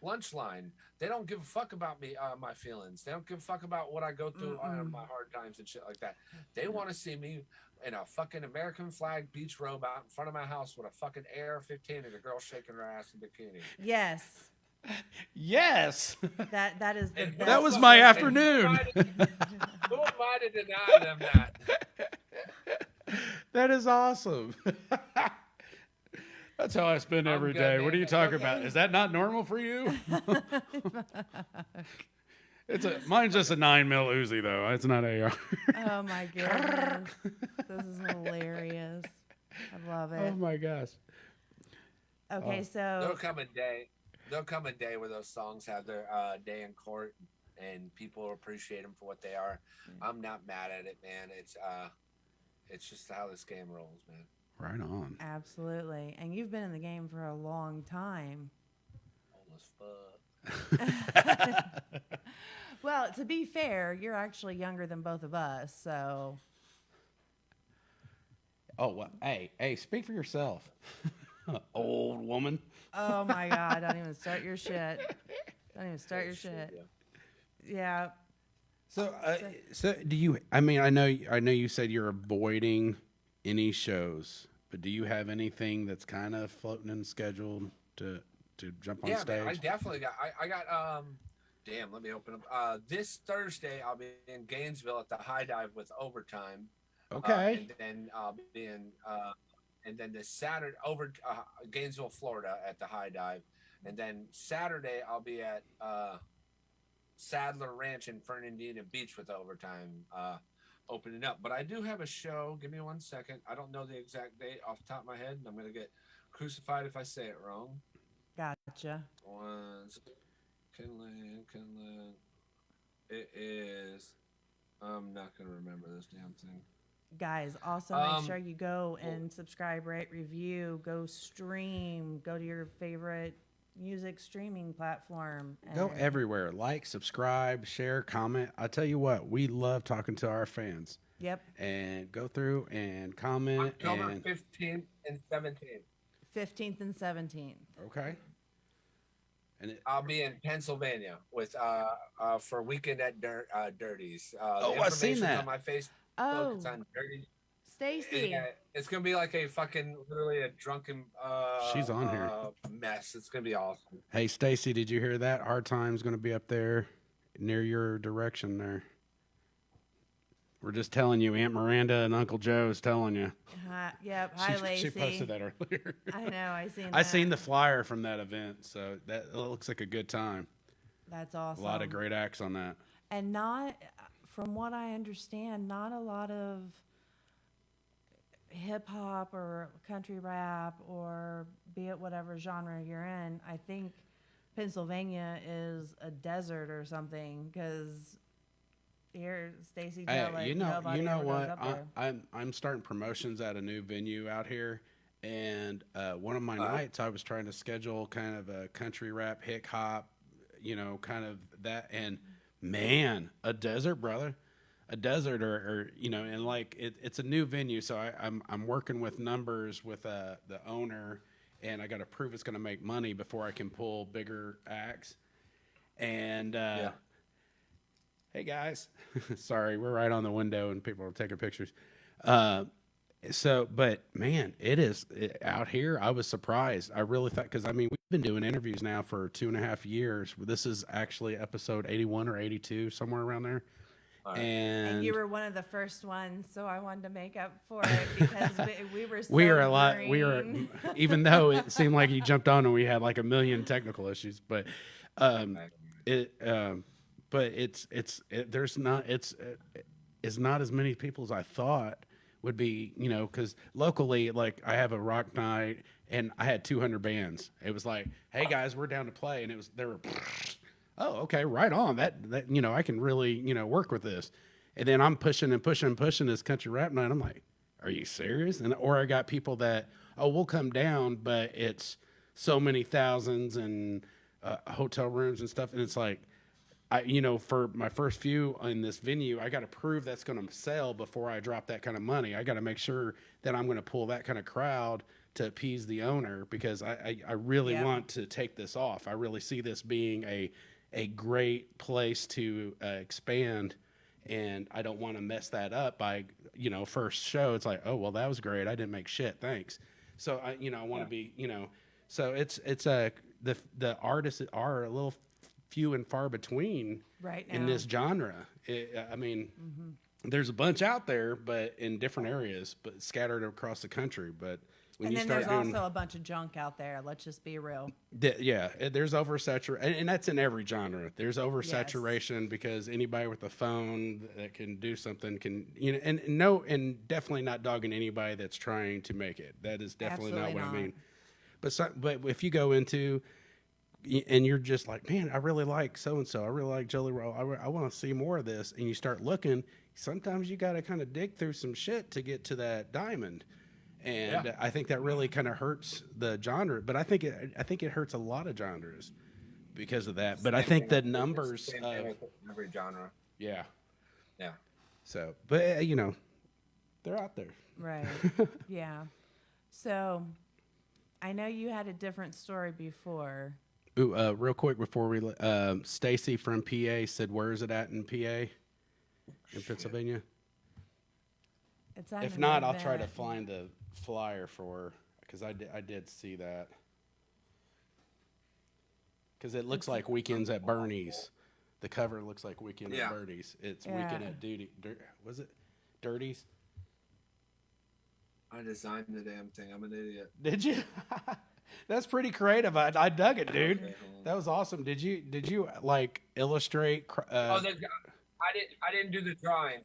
lunch line. They don't give a fuck about me, my feelings. They don't give a fuck about what I go through on my hard times and shit like that. They want to see me in a fucking American flag beach robe out in front of my house with a fucking AR-15 and a girl shaking her ass in bikini. Yes. Yes. That is the And best. That was my afternoon. Who am I to deny them that? That is awesome. That's how I spend every good, day. man. What are you talking about? Is that not normal for you? Mine's just a 9mm Uzi though. It's not AR. Oh my goodness. This is hilarious. I love it. Oh my gosh. Okay, There'll so come a day where those songs have their day in court and people appreciate them for what they are. I'm not mad at it, man. It's just how this game rolls, man. Right on. absolutely. And you've been in the game for a long time. Old as fuck. Well, to be fair, you're actually younger than both of us, so Oh, well, hey, speak for yourself. Old woman. oh my god, don't even start your shit. Don't even start your shit. Yeah. So do you? I mean, I know you said you're avoiding any shows, but do you have anything that's kind of floating and scheduled to jump on Yeah, stage? man, I definitely got. I got. Damn, let me open up. This Thursday, I'll be in Gainesville at the High Dive with Overtime. Okay. And then I'll be in. And then this Saturday over Gainesville, Florida, at the High Dive, and then Saturday I'll be at Sadler Ranch in Fernandina Beach with overtime opening up. But I do have a show. Give me 1 second. I don't know the exact date off the top of my head, and I'm gonna get crucified if I say it wrong. Gotcha. Kinland. It is. I'm not gonna remember this damn thing. Guys, also make sure you go and subscribe, rate, review, go stream, go to your favorite music streaming platform. Go everywhere. Like, subscribe, share, comment. I tell you what, we love talking to our fans. Yep. And go through and comment. October and 15th and 17th. 15th and 17th. Okay. And I'll be in Pennsylvania with for weekend at Dirties. I've seen that on my Facebook. Oh, It's on Dirties. Stacy. Yeah, it's gonna be like a fucking literally a drunken She's on here. mess. It's gonna be awesome. Hey, Stacy, did you hear that? Hard Time's going to be up there near your direction there. We're just telling you. Aunt Miranda and Uncle Joe is telling you. Yep. Hi, Lacey. She posted that earlier. I know. I seen the flyer from that event, so that looks like a good time. That's awesome. A lot of great acts on that. And not, from what I understand, not a lot of hip hop or country rap or be it whatever genre you're in. I think Pennsylvania is a desert or something because here, Stacy, Hey, you know what? Up there. I'm starting promotions at a new venue out here, and one of my nights I was trying to schedule kind of a country rap, hip hop, kind of that, and man, a desert, brother. A desert or and like it's a new venue, so I'm working with numbers with the owner, and I got to prove it's going to make money before I can pull bigger acts. And hey guys, sorry, we're right on the window and people are taking pictures. But man, out here. I was surprised. I really thought, because we've been doing interviews now for 2.5 years. This is actually episode 81 or 82, somewhere around there. And you were one of the first ones, so I wanted to make up for it because we were so we were green. Even though it seemed like you jumped on and we had like a million technical issues, but it's not as many people as I thought would be, because locally, like I have a rock night and I had 200 bands. It was like, hey guys, we're down to play, and they were. Oh, okay, right on. That I can really, work with this. And then I'm pushing this country rap night. I'm like, are you serious? Or I got people that, we'll come down, but it's so many thousands and hotel rooms and stuff. And it's like, for my first few in this venue, I got to prove that's going to sell before I drop that kind of money. I got to make sure that I'm going to pull that kind of crowd to appease the owner, because I really want to take this off. I really see this being a great place to expand, and I don't want to mess that up by, first show. It's like, oh, well, that was great. I didn't make shit. Thanks. So I want to be, so it's the artists are a little few and far between right now in this genre. There's a bunch out there, but in different areas, but scattered across the country. But when you start there's also a bunch of junk out there. Let's just be real. There's oversaturation, and that's in every genre. There's oversaturation because anybody with a phone that can do something can, and definitely not dogging anybody that's trying to make it. That is definitely not what I mean. But if you go into, and you're just like, man, I really like so and so. I really like Jelly Roll. I want to see more of this. And you start looking. Sometimes you got to kind of dig through some shit to get to that diamond. And I think that really kind of hurts the genre, but I think it hurts a lot of genres because of that. But I think the numbers of every genre. Yeah. So, but they're out there. Right. Yeah. So, I know you had a different story before. Ooh, real quick before we, Stacy from PA said, "Where is it at in PA, in Pennsylvania?" It's at if not, I'll try to find the flyer for, because I did see that, because it looks like Weekends at Bernie's. The cover looks like Weekend at Bernie's. It's Weekend at was it Dirty's? I designed the damn thing. I'm an idiot. Did you? That's pretty creative. I dug it, dude. Okay. That was awesome. Did you like illustrate? Oh, I didn't do the drawing.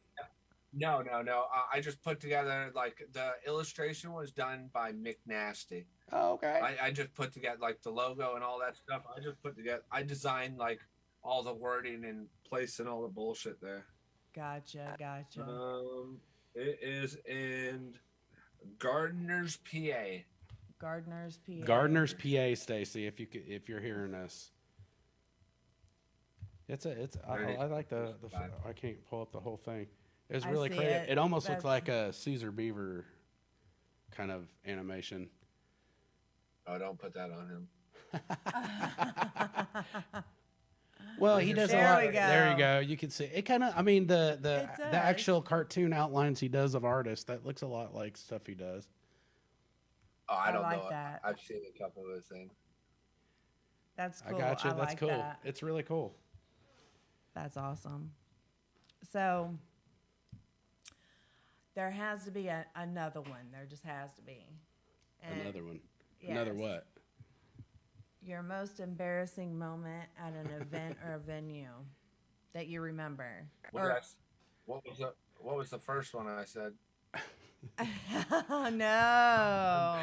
No, no, no. I just put together like the illustration was done by Mick Nasty. Oh, okay. I just put together like the logo and all that stuff. I just put together. I designed like all the wording and placing all the bullshit there. Gotcha. It is in Gardner's, PA. Gardner's PA. Gardner's PA, Stacy. If you're hearing us, I like the I can't pull up the whole thing. It's I really see creative. it. It almost looked That's- like a Caesar Beaver kind of animation. Oh, don't put that on him. Well, he does a There lot. we go. There you go. You can see it. Kind of. I mean, the It does. actual cartoon outlines he does of artists that looks a lot like stuff he does. Oh, I I don't like know. that. I've seen a couple of those things. That's cool. I got you. That's like cool. that. It's really cool. That's awesome. So there has to be another one. There just has to be. And Another one. Another yes. what? Your most embarrassing moment at an event or a venue that you remember. What was the first one I said? Oh, no.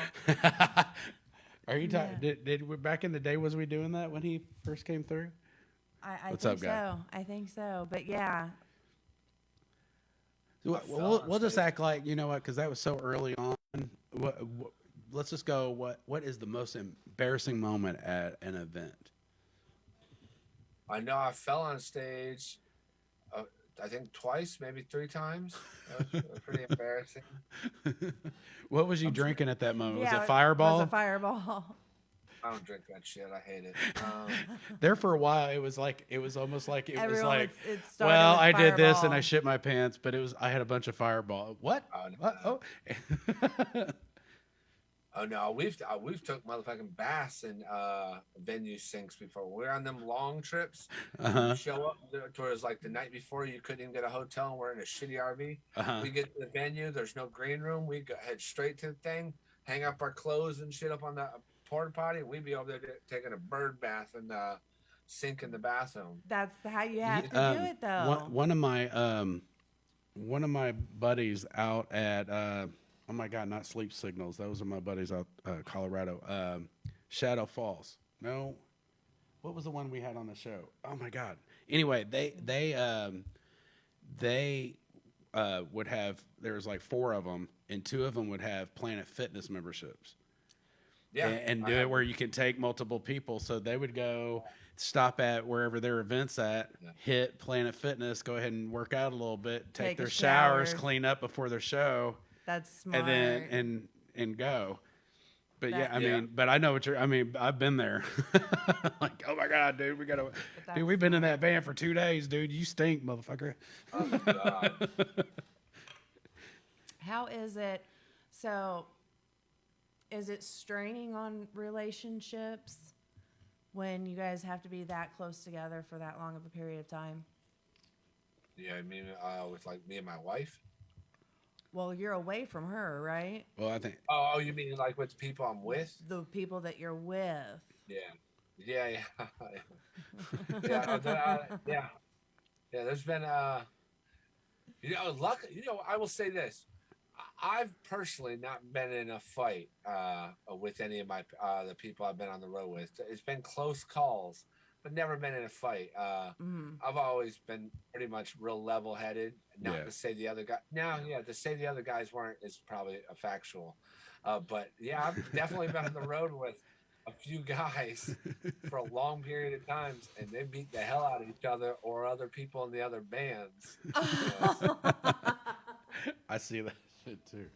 Are you talking? Did we, back in the day? Was we doing that when he first came through? I What's think up, guy? so. I think so. But yeah, We'll just act like, you know what, because that was so early on. Let's just go. What is the most embarrassing moment at an event? I know I fell on stage. I think twice, maybe 3 times. That was pretty embarrassing. What was you drinking at that moment? yeah, Was it Fireball? Was a fireball. I don't drink that shit. I hate it. There for a while, it was almost like it was Everyone like, it started well, with I did this and Fireball. I shit my pants, but I had a bunch of Fireball. What? Oh, no. What? Oh. Oh no, we've took motherfucking baths in venue sinks before. We're on them long trips. You show up towards like the night before, you couldn't even get a hotel, and we're in a shitty RV. We get to the venue, there's no green room. We head straight to the thing, hang up our clothes and shit up on the porta potty, and we'd be over there taking a bird bath in the sink in the bathroom. That's how you have to do it, though. One of my buddies out at oh my God, not Sleep Signals. Those are my buddies out Colorado. Shadow Falls. No, what was the one we had on the show? Oh my God. Anyway, they would have. There was like 4 of them, and 2 of them would have Planet Fitness memberships. Yeah, and do it where you can take multiple people. So they would go stop at wherever their event's at, hit Planet Fitness, go ahead and work out a little bit, take a their showers, shower. clean up before their show, That's smart. and then and go. But That- I mean, but I know what you're. I mean, I've been there. Like, oh my God, dude, that's we've been in that van for 2 days, dude. You stink, motherfucker. Oh my God. How is it? So, is it straining on relationships when you guys have to be that close together for that long of a period of time? Yeah, I mean, with like me and my wife. Well, you're away from her, right? Well, I think Oh, you mean like with the people I'm with? The people that you're with. Yeah. Yeah. There's been luck. I will say this: I've personally not been in a fight with any of my the people I've been on the road with. It's been close calls, but never been in a fight. I've always been pretty much real level-headed. Not to say the other guy. To say the other guys weren't is probably a factual. But yeah, I've definitely been on the road with a few guys for a long period of times, and they beat the hell out of each other or other people in the other bands. I see that shit too.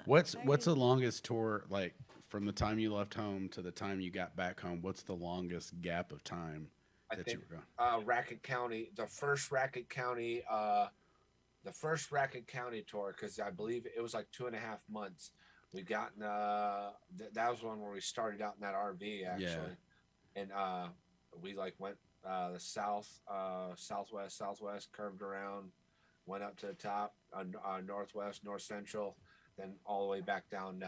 What's the longest tour, like from the time you left home to the time you got back home? What's the longest gap of time that you were going? Racket County, the first Racket County tour, because I believe it was like 2.5 months. We got in, that was one where we started out in that RV actually, and we like went the southwest, curved around, went up to the top, northwest, north central, then all the way back down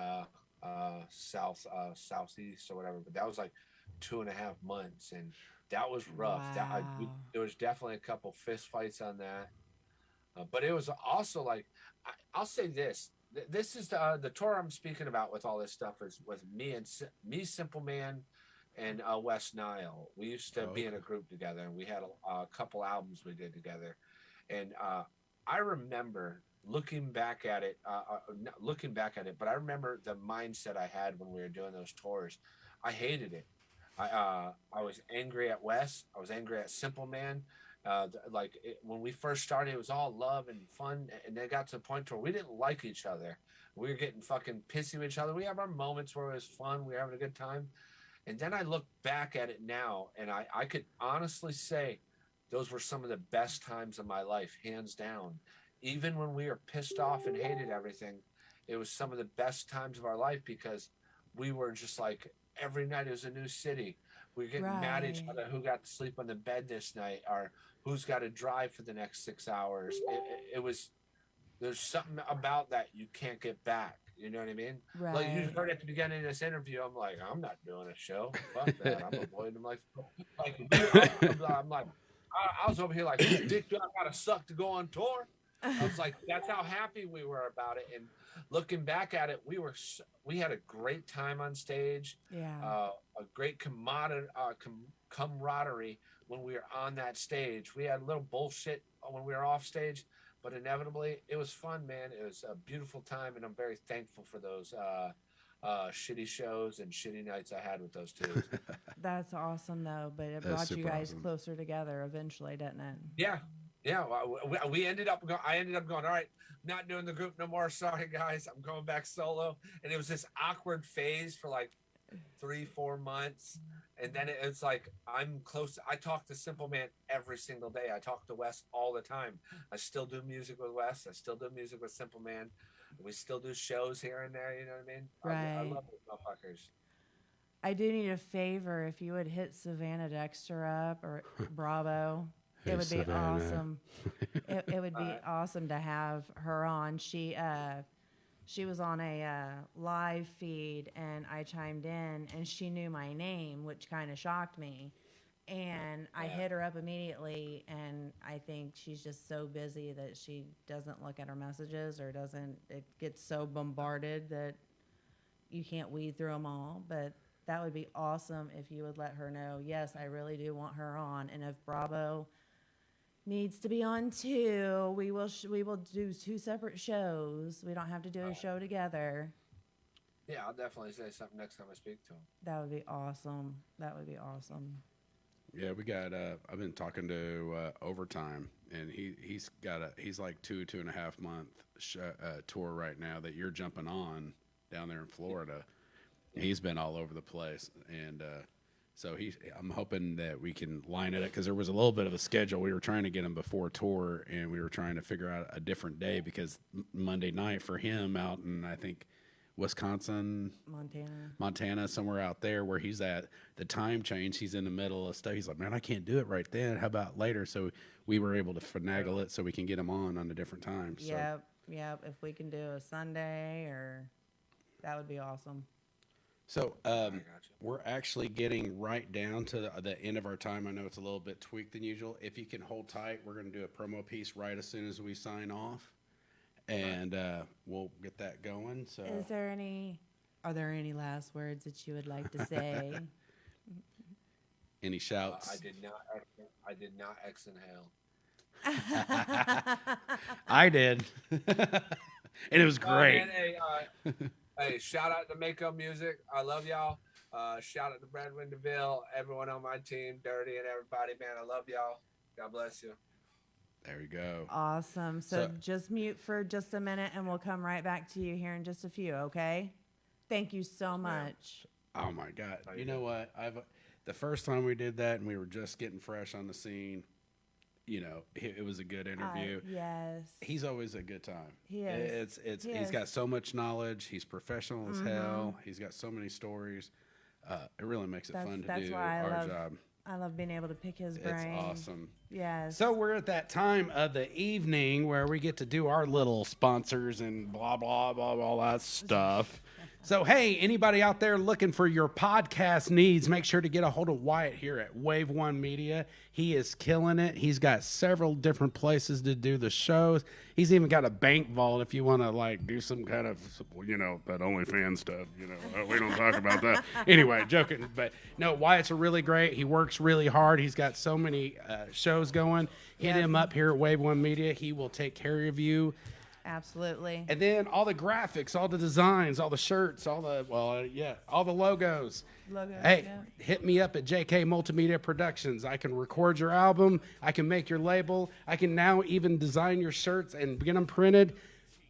southeast or whatever. But that was like 2.5 months, and that was rough. Wow. There was definitely a couple fist fights on that. But it was also like, I'll say this. This is the tour I'm speaking about with all this stuff is with me, Simple Man, and West Nile. We used to be in a group together, and we had a couple albums we did together. And I remember looking back at it, not looking back at it, but I remember the mindset I had when we were doing those tours. I hated it. I was angry at Wes. I was angry at Simple Man. When we first started, it was all love and fun, and then it got to the point where we didn't like each other. We were getting fucking pissy with each other. We have our moments where it was fun. We were having a good time. And then I look back at it now, and I could honestly say those were some of the best times of my life, hands down. Even when we were pissed off and hated everything, it was some of the best times of our life because we were just like, every night it was a new city. We were getting mad at each other, who got to sleep on the bed this night, or who's got to drive for the next 6 hours. It was, there's something about that you can't get back. You know what I mean? Right. Like you heard at the beginning of this interview, I'm like, I'm not doing a show. Fuck that. I'm avoiding them I'm like, I was over here like, dick, do I gotta suck to go on tour? I was like, that's how happy we were about it. And looking back at it, we had a great time on stage. Yeah. A great camaraderie when we were on that stage. We had a little bullshit when we were off stage, but inevitably it was fun, man. It was a beautiful time, and I'm very thankful for those shitty shows and shitty nights I had with those two. That's awesome, though. But it That's brought you super guys awesome. closer together eventually, didn't it? Yeah. Well, we ended up going. I ended up going. All right, not doing the group no more. Sorry, guys. I'm going back solo. And it was this awkward phase for like 3-4 months, and then it's like I'm close. I talk to Simple Man every single day. I talk to Wes all the time. I still do music with Wes. I still do music with Simple Man. We still do shows here and there. You know what I mean? I Right. love those motherfuckers. I do need a favor. If you would hit Savannah Dexter up or Bravo, Hey, it would be Savannah. awesome. It would be awesome to have her on. She was on a live feed, and I chimed in, and she knew my name, which kind of shocked me. And I hit her up immediately, and I think she's just so busy that she doesn't look at her messages, or it gets so bombarded that you can't weed through them all. But that would be awesome if you would let her know, yes, I really do want her on. And if Bravo needs to be on too, we will do 2 separate shows. We don't have to do a show together. Yeah, I'll definitely say something next time I speak to him. That would be awesome. That would be awesome. Yeah, we got. I've been talking to Overtime, and he's like 2.5 month tour right now that you're jumping on down there in Florida. He's been all over the place, and so I'm hoping that we can line it up because there was a little bit of a schedule. We were trying to get him before tour, and we were trying to figure out a different day because Monday night for him out in, I think, Wisconsin, Montana, somewhere out there where he's at, the time change, he's in the middle of stuff. He's like, man, I can't do it right then. How about later? So we were able to finagle it so we can get him on a different time. So. Yep. If we can do a Sunday, or that would be awesome. So we're actually getting right down to the end of our time. I know it's a little bit tweaked than usual. If you can hold tight, we're going to do a promo piece right as soon as we sign off, and we'll get that going. So, are there any last words that you would like to say? Any shouts? I did not exhale. I did, and it was great. Man, hey, shout out to Mako Music. I love y'all. Shout out to Brad DeVille, everyone on my team, Dirty, and everybody. Man, I love y'all. God bless you. There we go. Awesome. So just mute for just a minute, and we'll come right back to you here in just a few, okay? Thank you so much. Oh, my God. You know what? The first time we did that and we were just getting fresh on the scene, it was a good interview. Yes. He's always a good time. He is. He's got so much knowledge. He's professional as hell. He's got so many stories. It really makes it fun to do our job. I love being able to pick his brain. It's awesome. Yes. So we're at that time of the evening where we get to do our little sponsors and blah, blah, blah, all that stuff. So, hey, anybody out there looking for your podcast needs, make sure to get a hold of Wyatt here at Wave One Media. He is killing it. He's got several different places to do the shows. He's even got a bank vault if you want to, like, do some kind of, that OnlyFans stuff. We don't talk about that. Anyway, joking. But, no, Wyatt's really great. He works really hard. He's got so many shows going. Hit him up here at Wave One Media. He will take care of you. Absolutely. And then all the graphics, all the designs, all the shirts, all the logos. Hey, hit me up at JK Multimedia Productions. I can record your album. I can make your label. I can now even design your shirts and get them printed.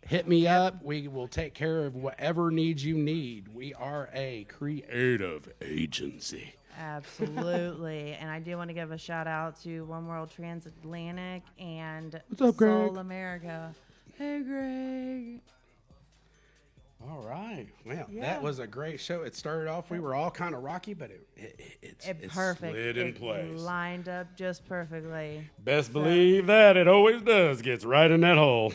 Hit me up. We will take care of whatever needs you need. We are a creative agency. Absolutely. And I do want to give a shout out to One World Transatlantic and What's up, Greg? Soul America. Hey, Greg. All right. Well, Yeah. that was a great show. It started off, we were all kind of rocky, but it's Perfect. slid in place. Lined up just perfectly. Best believe that. It always does. Gets right in that hole.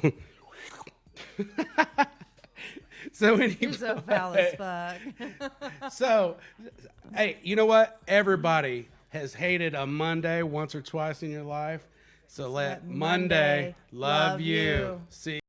So anyway, You're so foul as fuck. So, hey, you know what? Everybody has hated a Monday once or twice in your life. So let Monday love you. See